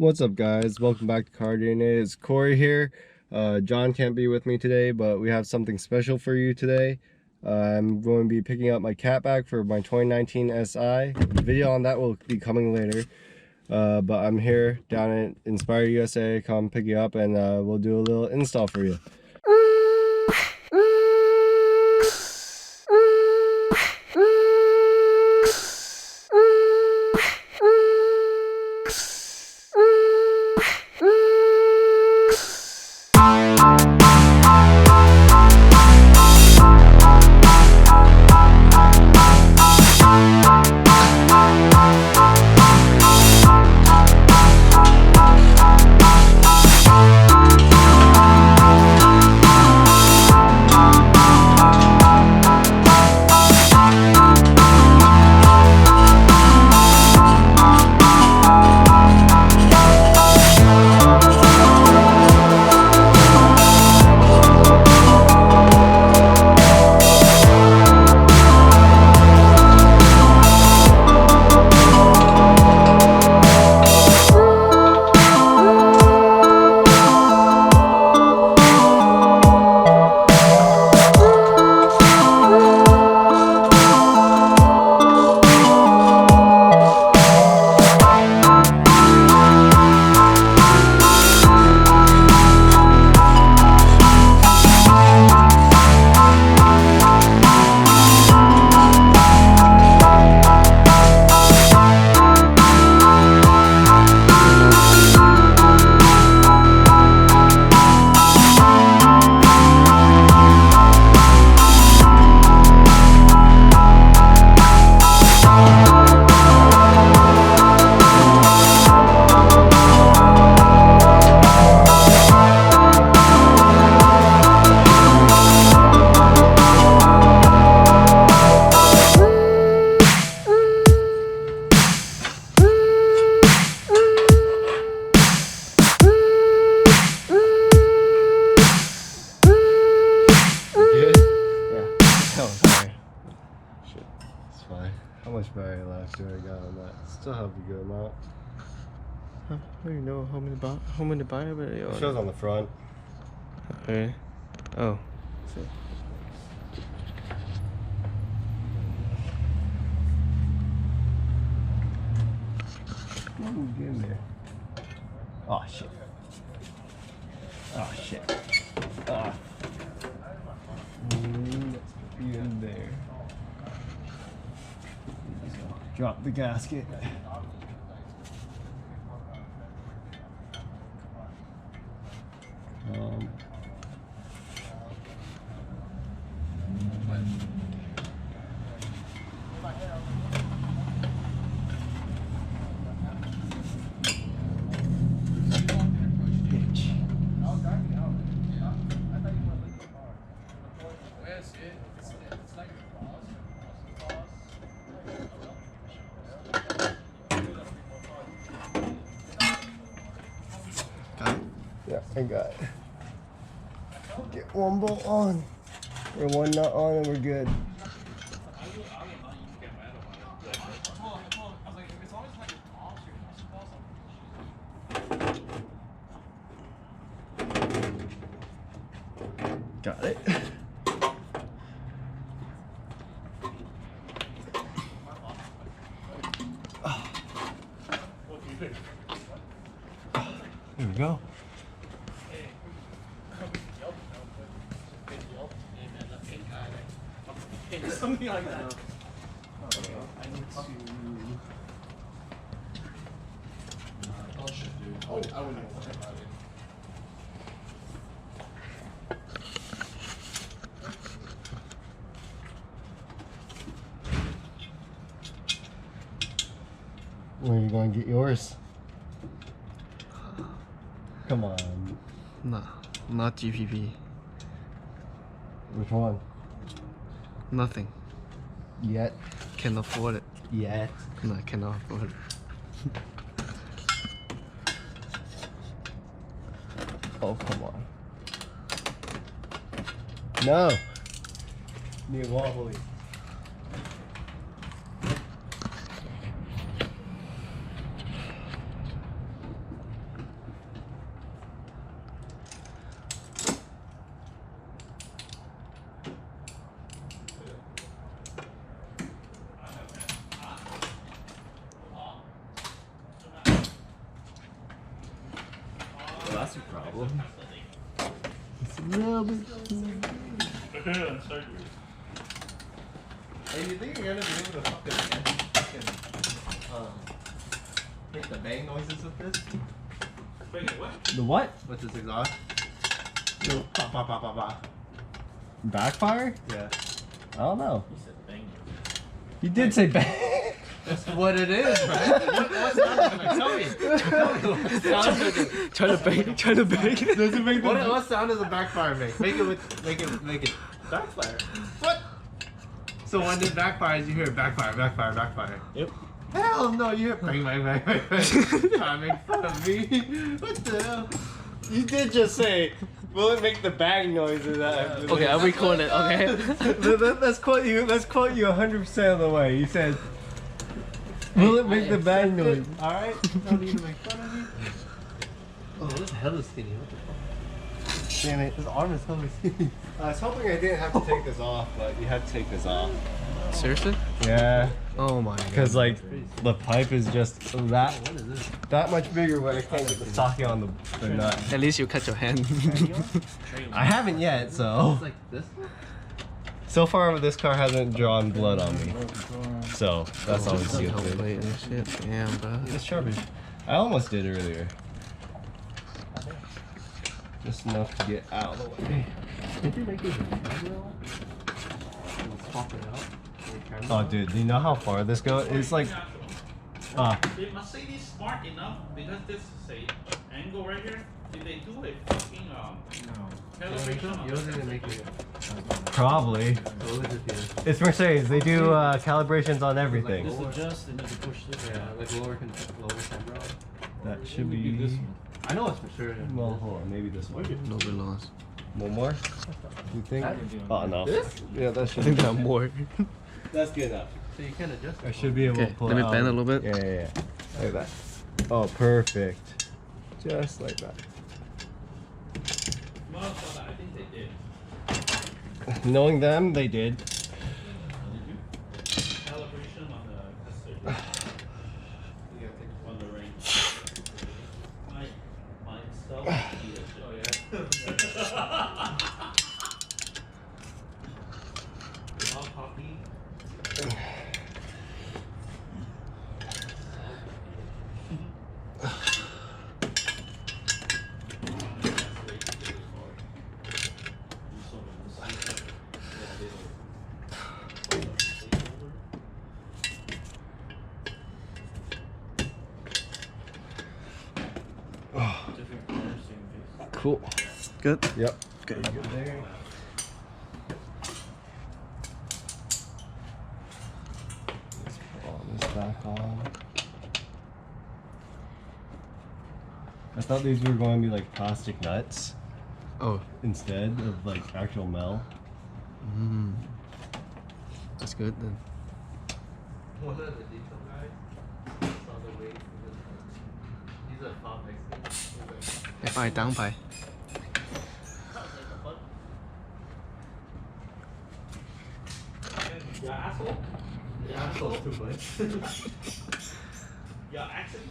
What's up, guys? Welcome back to Car DNA. It's Corey here. John can't be with me today, but we have something special for you today. I'm going to be picking up my cat back for my 2019 SI. The video on that will be coming later. But I'm here down at Inspire USA. Come pick you up and we'll do a little install for you. How much battery life do I got on that? Still have a good amount. I don't even know how many battery It shows on the front. Okay. Oh. See. Ooh, get in there. Oh shit. Oh shit. Ah. Let's be in there. Drop the gasket. Yeah, I got it. Get one bolt on, or one nut on, and we're good. Got it. There we go. Something like that. I need to. Oh shit, dude. I wouldn't even worry about it. Where are you going to get yours? Come on. Nah, not GPP. Which one? Nothing. Yet. Can afford it. Yet. No, I cannot afford it. Oh, come on. No. Need wobbly. that's a problem. It's a little bit. Hey, you think you're gonna be able to fucking make the bang noises with this? The what? With this exhaust? Pop, pop, pop, pop, pop. Backfire? Yeah. I don't know. You did say bang. That's what it is, right? What sound is it? Tell me. Tell me what sound is it? Trying to bang. Does it make What sound does a backfire make? Make it backfire. What? So when it backfires, you hear backfire, backfire, backfire. Yep. Hell no, you hear bang, bang, bang, bang, bang. Trying to make fun of me. What the hell? You did just say, will it make the bang noises? Okay, I'll record it, okay? Let's quote you 100% of the way. You said, will it make the bang noise? Alright? Don't need to make fun of me. Oh, this hella skinny. What the fuck? Damn it. His arm is hella skinny. I was hoping I didn't have to take this off, but you had to take this off. Seriously? Yeah, Oh my god. because like the pipe is just What is this? that much bigger when I can't get the socket on the nut. At least you cut your hand. I haven't yet, so. It's like this one? So far, this car hasn't drawn blood on me. So, that's always a good thing. Plate and shit. Damn, bro. It's sharpish. I almost did earlier. Just enough to get out of the way. Did you make it a camera? Swap it out? Oh, dude, do you know how far this goes? It's like. They must say this smart enough because this is a angle right here. Did they do a fucking calibration? Yours didn't make it. Probably. So what is it here? It's Mercedes. They do calibrations on everything. This adjust and you can push this. Yeah, like lower camera. That should Maybe this be. one. I know it's for sure. Well, hold on. Maybe this one. No bit loss. One more? You think? Oh, no. This? Yeah, that I should think be. that more. That's good enough. So you can adjust I it. should be able Okay, to pull let it me out. bend a little bit. Yeah. Like that. Oh, perfect. Just like that. Motherfucker, I think they did. Knowing them, they did. Calibration on the cassette. On the range. My itself. Oh yeah. All copy. Cool. Good? Yep. Okay, good there. Let's put all this back on. I thought these were going to be like plastic nuts Oh. instead of like actual metal. Mm. That's good then. One of the detail guys saw the weight. He's a top expert. F I down by. Your asshole? Yeah, I'm close to much. Your accent?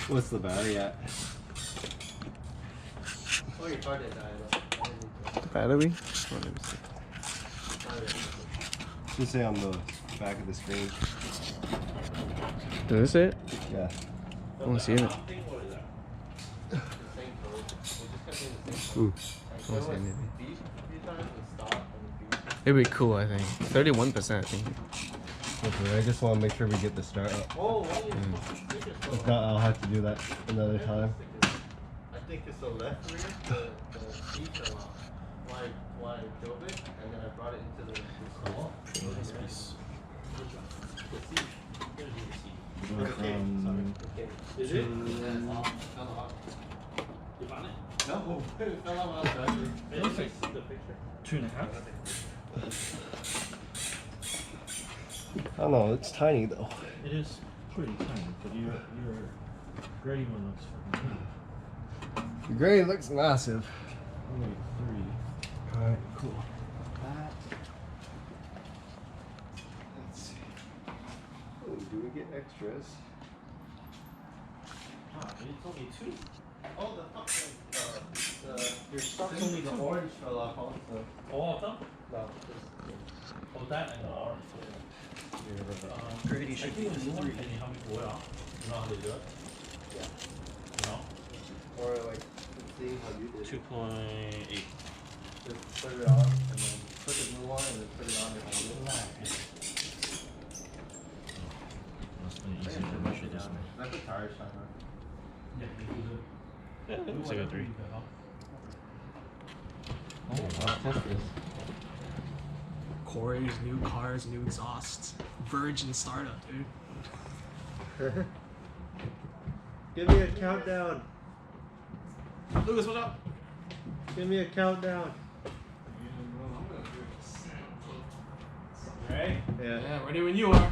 What's the battery at? Oh, your car did die The battery? Oh, let me see. Should say on the back of the screen. Is this it? Yeah. I want to see it. What is that? Same code. We just kept doing the same Ooh. I want to see it maybe. beep a few times and stop and beep. It'd be cool, I think. 31%, I think. Okay, I just want to make sure we get the start up. Oh, why If not, I'll have to do that another time. I think it's the left rear, the seat fell off. Why I drove it, and then I brought it into the stall. The seat. Okay, sorry. Okay. Is it? Yeah, it's off. Fell off. You found it? No, it fell out when I was driving. Maybe I see the picture. 2.5. I don't know, it's tiny though. It is pretty tiny, but your Greddy one looks fucking big. The gray looks massive. Only 3. Alright, cool. Let's see. Oh, do we get extras? Ah, it's only 2. Oh, the fucking, your stuff's only the orange fell off also. All of them? No, Oh, that and the orange. Greddy should be Can you 3. help me pull it off? You know how they do it? Yeah. You know? or like, seeing how you did. 2.8. Just put it on, and then put the new one, and then put it on and hold it. Must have been easier to measure this one. That's a tire shiner. Yeah, you do it. Yeah, it looks like a 3. Oh, wow. Test this. Corey's new cars, new exhausts. Virgin startup, dude. Give me a countdown. Lucas, what's up? Give me a countdown. Right? Yeah. Yeah, ready when you are.